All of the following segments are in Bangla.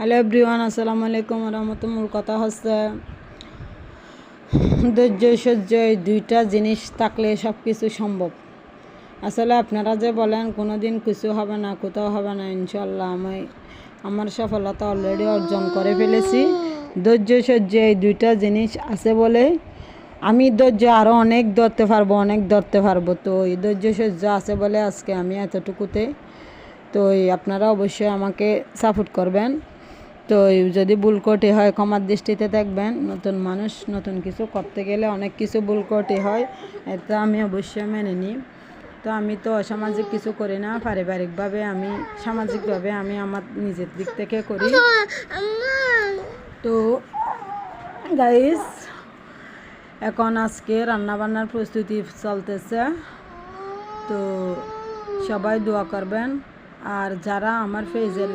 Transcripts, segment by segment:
হ্যালো এভরিওয়ান, আসসালামু আলাইকুম রহমতুল্লাহ। মূল কথা হচ্ছে ধৈর্য সহ্য, এই দুইটা জিনিস থাকলে সব কিছু সম্ভব। আসলে আপনারা যে বলেন কোনো দিন কিছু হবে না, কোথাও হবে না, ইনশাল্লাহ আমি আমার সফলতা অলরেডি অর্জন করে ফেলেছি। ধৈর্য সহ্য এই দুইটা জিনিস আছে বলে আমি ধৈর্য আরও অনেক ধরতে পারবো। তো এই ধৈর্য সহ্য আছে বলে আজকে আমি এতটুকুতে। তো আপনারা অবশ্যই আমাকে সাপোর্ট করবেন। তো যদি ভুল ত্রুটি হয় ক্ষমার দৃষ্টিতে দেখবেন। নতুন মানুষ নতুন কিছু করতে গেলে অনেক কিছু ভুল ত্রুটি হয়, এটা আমি অবশ্যই মেনে নিই। তো আমি তো অসামাজিক কিছু করি না, পারিবারিকভাবে আমি সামাজিকভাবে আমি আমার নিজের দিক থেকে করি। তো গাইস, এখন আজকে রান্নাবান্নার প্রস্তুতি চলতেছে। তো সবাই দোয়া করবেন, আর যারা আমার পেজে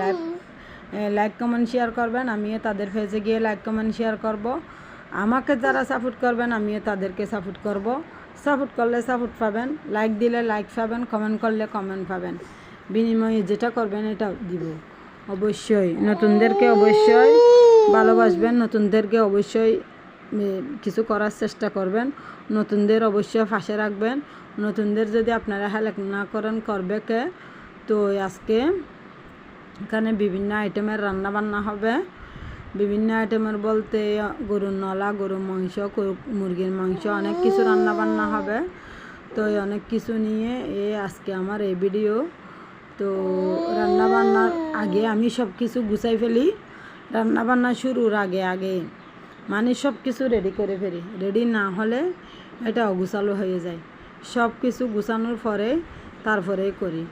লাইক কমেন্ট শেয়ার করবেন, আমিও তাদের পেজে গিয়ে লাইক কমেন্ট শেয়ার করব। আমাকে যারা সাপোর্ট করবেন আমিও তাদেরকে সাপোর্ট করব। সাপোর্ট করলে সাপোর্ট পাবেন, লাইক দিলে লাইক পাবেন, কমেন্ট করলে কমেন্ট পাবেন। বিনিময়ে যেটা করবেন এটা দিব। অবশ্যই নতুনদেরকে অবশ্যই ভালোবাসবেন, নতুনদেরকে অবশ্যই কিছু করার চেষ্টা করবেন, নতুনদের অবশ্যই পাশে রাখবেন। নতুনদের যদি আপনারা হেল্প না করেন করবে কে? তো আজকে এখানে বিভিন্ন আইটেমের রান্নাবান্না হবে। বিভিন্ন আইটেমের বলতে গরুর নলা, গরুর মাংস, মুরগির মাংস, অনেক কিছু রান্নাবান্না হবে। তো অনেক কিছু নিয়ে আজকে আমার এই ভিডিও। তো রান্নাবান্নার আগে আমি সব কিছু গুছাই ফেলি। রান্নাবান্না শুরুর আগে মানে সব কিছু রেডি করে ফেলি। রেডি না হলে এটা অগুছালো হয়ে যায়। সব কিছু গুছানোর পরে তারপরেই করি।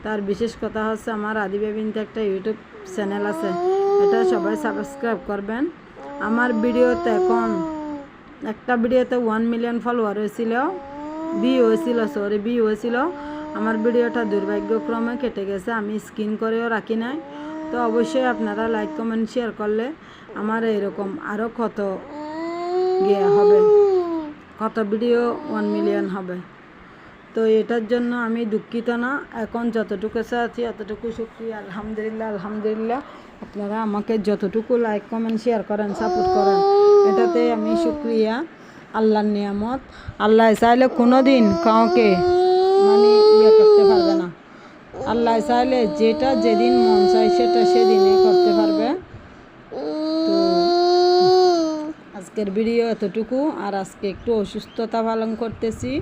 তার বিশেষ কথা হচ্ছে আমার আদিবা বিনতে একটা ইউটিউব চ্যানেল আছে, এটা সবাই সাবস্ক্রাইব করবেন। আমার ভিডিওতে এখন একটা ভিডিওতে 1 মিলিয়ন ফলোয়ার হয়েছিল, ভিউ হয়েছিল। আমার ভিডিওটা দুর্ভাগ্যক্রমে কেটে গেছে, আমি স্ক্রিন করেও রাখি নাই। তো অবশ্যই আপনারা লাইক কমেন্ট শেয়ার করলে আমার এরকম আরও কত হবে, কত ভিডিও 1 মিলিয়ন হবে। তো এটার জন্য আমি দুঃখিত না। এখন যতটুকু আছি এতটুকু শুকরিয়া, আলহামদুলিল্লাহ। আপনারা আমাকে যতটুকু লাইক কমেন্ট শেয়ার করেন, সাপোর্ট করেন, এটাতে আমি শুকরিয়া। আল্লাহর নিয়ামত। আল্লাহ চাইলে কোনো দিন কাউকে করতে পারবে না। আল্লাহ চাইলে যেটা যেদিন মন চায় সেটা সেদিনই করতে পারবে। তো আজকের ভিডিও এতটুকু। আর আজকে একটু অসুস্থতা পালন করতেছি,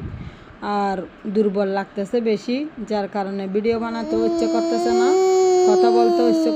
আর দুর্বল লাগতেছে বেশি, যার কারণে ভিডিও বানাতে ইচ্ছে করতেছে না, কথা বলতে ইচ্ছে